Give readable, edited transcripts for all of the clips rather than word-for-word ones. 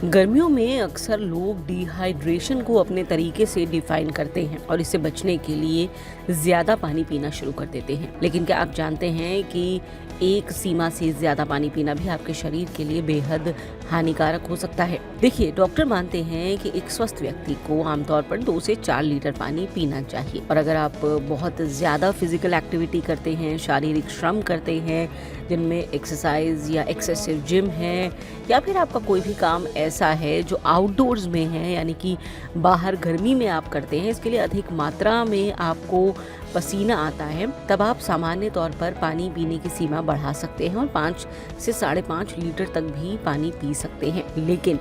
गर्मियों में अक्सर लोग डिहाइड्रेशन को अपने तरीके से डिफाइन करते हैं और इससे बचने के लिए ज़्यादा पानी पीना शुरू कर देते हैं। लेकिन क्या आप जानते हैं कि एक सीमा से ज़्यादा पानी पीना भी आपके शरीर के लिए बेहद हानिकारक हो सकता है। देखिए, डॉक्टर मानते हैं कि एक स्वस्थ व्यक्ति को आमतौर पर 2 से 4 लीटर पानी पीना चाहिए। और अगर आप बहुत ज़्यादा फिजिकल एक्टिविटी करते हैं, शारीरिक श्रम करते हैं, जिनमें एक्सरसाइज या एक्सेसिव जिम है, या फिर आपका कोई भी काम ऐसा है जो आउटडोर्स में है, यानी कि बाहर गर्मी में आप करते हैं, इसके लिए अधिक मात्रा में आपको पसीना आता है, तब आप सामान्य तौर पर पानी पीने की सीमा बढ़ा सकते हैं और 5 से 5.5 लीटर तक भी पानी पी सकते हैं। लेकिन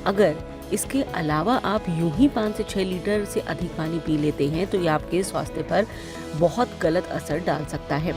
अगर इसके अलावा आप यूं ही 5 से 6 लीटर से अधिक पानी पी लेते हैं तो ये आपके स्वास्थ्य पर बहुत गलत असर डाल सकता है।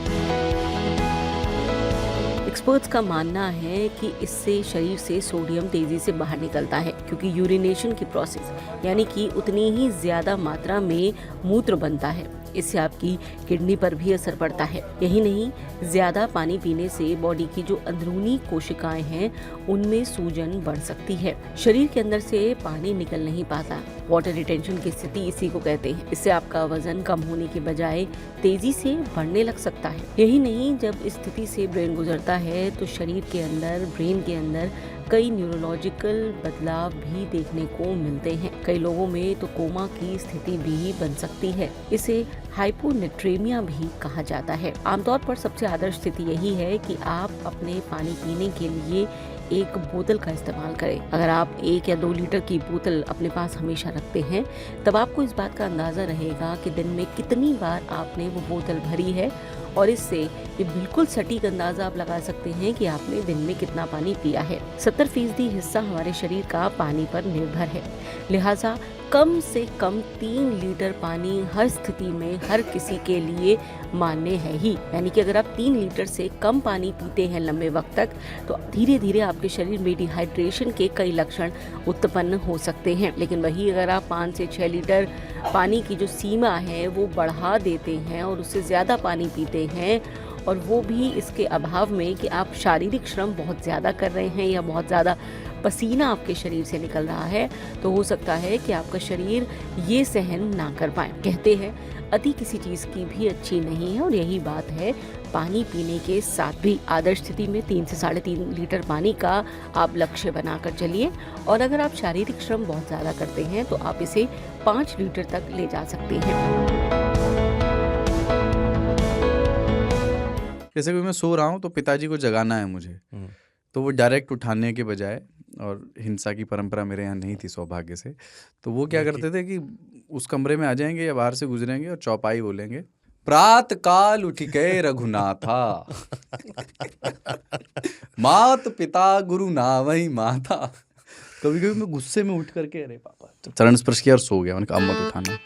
एक्सपर्ट्स का मानना है कि इससे शरीर से सोडियम तेजी से बाहर निकलता है, क्योंकि यूरिनेशन की प्रोसेस यानी कि उतनी ही ज्यादा मात्रा में मूत्र बनता है। इससे आपकी किडनी पर भी असर पड़ता है। यही नहीं, ज्यादा पानी पीने से बॉडी की जो अंदरूनी कोशिकाएं हैं उनमें सूजन बढ़ सकती है। शरीर के अंदर से पानी निकल नहीं पाता, वाटर रिटेंशन की स्थिति इसी को कहते हैं। इससे आपका वजन कम होने के बजाय तेजी से बढ़ने लग सकता है। यही नहीं, जब इस स्थिति से ब्रेन गुजरता है तो शरीर के अंदर, ब्रेन के अंदर कई न्यूरोलॉजिकल बदलाव भी देखने को मिलते हैं। कई लोगों में तो कोमा की स्थिति भी बन सकती है। इसे हाइपोनेट्रेमिया भी कहा जाता है। आमतौर पर सबसे आदर्श स्थिति यही है कि आप अपने पानी पीने के लिए एक बोतल का इस्तेमाल करें। अगर आप 1 या 2 लीटर की बोतल अपने पास हमेशा रखते हैं, तब आपको इस बात का अंदाजा रहेगा कि दिन में कितनी बार आपने वो बोतल भरी है, और इससे ये बिल्कुल सटीक अंदाजा आप लगा सकते हैं कि आपने दिन में कितना पानी पिया है। 70% हिस्सा हमारे शरीर का पानी पर निर्भर है। लिहाजा कम से कम 3 लीटर पानी हर स्थिति में हर किसी के लिए मान्य है ही। यानी कि अगर आप 3 लीटर से कम पानी पीते हैं लंबे वक्त तक, तो धीरे धीरे आपके शरीर में डिहाइड्रेशन के कई लक्षण उत्पन्न हो सकते हैं। लेकिन वही अगर आप 5 से 6 लीटर पानी की जो सीमा है वो बढ़ा देते हैं और उससे ज़्यादा पानी पीते हैं, और वो भी इसके अभाव में कि आप शारीरिक श्रम बहुत ज़्यादा कर रहे हैं या बहुत ज़्यादा पसीना आपके शरीर से निकल रहा है, तो हो सकता है कि आपका शरीर ये सहन ना कर पाए। कहते हैं अति किसी चीज़ की भी अच्छी नहीं है, और यही बात है पानी पीने के साथ भी। आदर्श स्थिति में 3 से 3.5 लीटर पानी का आप लक्ष्य बनाकर चलिए, और अगर आप शारीरिक श्रम बहुत ज़्यादा करते हैं तो आप इसे 5 लीटर तक ले जा सकते हैं। जैसे कि मैं सो रहा हूँ तो पिताजी को जगाना है मुझे, तो वो डायरेक्ट उठाने के बजाय, और हिंसा की परंपरा मेरे यहाँ नहीं थी सौभाग्य से, तो वो क्या करते थे कि उस कमरे में आ जाएंगे या बाहर से गुजरेंगे और चौपाई बोलेंगे, प्रात काल उठिके रघुनाथा मात पिता गुरु नावई माता। कभी कभी मैं गुस्से में उठ करके अरे पापा, चरण स्पर्श किया और सो गया। उन्होंने कहा अब मत उठाना।